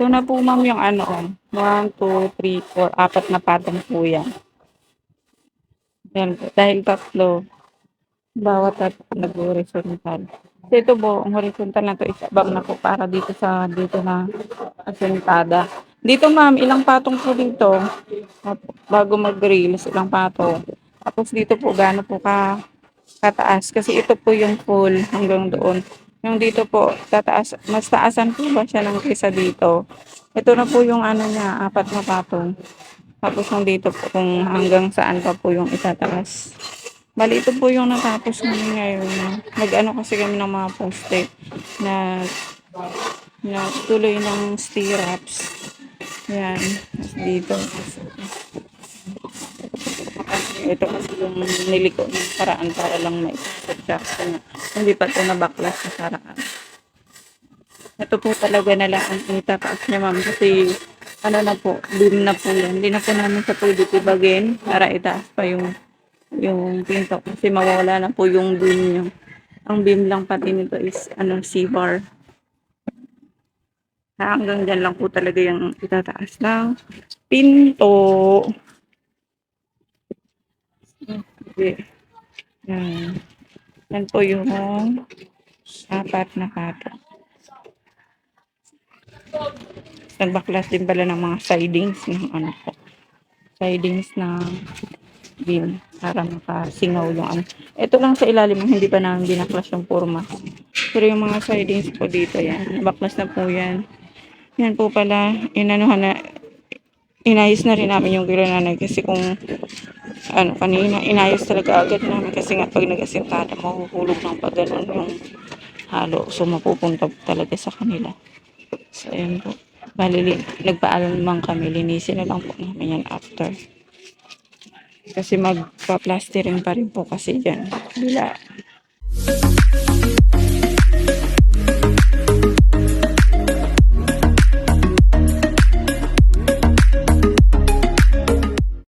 Ito na po ma'am yung ano, 1, 2, 3, 4, apat na patong po yan. Yan po, dahil tatlo, bawat at nag-horizontal. So ito po, ang horizontal na to is above na po para dito na asentada. Dito ma'am, ilang patong po dito? Bago mag-reels, ilang patong. Tapos dito po, gaano po kataas. Kasi ito po yung full hanggang doon. Yung dito po, tataas, mas taasan po ba siya ng kaysa dito? Ito na po yung ano niya, apat na patong. Tapos yung dito po, kung hanggang saan pa po yung itataas. Bali, ito po yung natapos namin ngayon. Nag-ano kasi kami ng mga post-it na tuloy ng stirrups. Yan. Dito. Ito kasi yung niliko ng paraan para lang maisasot siya. Kasi hindi pa ito nabaklas sa paraan. Ito po talaga na lang ang itataas niya ma'am. Kasi ano na po, beam na po yan. Hindi na po namin sa pwede tibagin para itaas pa yung pinto. Kasi mawawala na po yung beam niya. Ang beam lang pati nito is C-bar. Hanggang dyan lang po talaga yung itataas ng pinto. Okay. Yan. Yan po yung apat na patong. Nagbaklas din pala ng mga sidings ng ano po. Sidings ng beam para makasingaw yung ano. Ito lang sa ilalim, hindi pa namin binaklas yung forma. Pero yung mga sidings po dito yan. Nabaklas na po yan. Yan po pala, inayos na rin namin yung kila nanay kasi kung ano kanina, inayos talaga agad namin kasi nga pag nag-asintada, mahuhulog ng pag ganun yung halo. So mapupunta talaga sa kanila. So ayan po. Bali, nagpaalam naman kami, linisin na lang po namin yan after. Kasi magpa-plastering pa rin po kasi dyan. Bila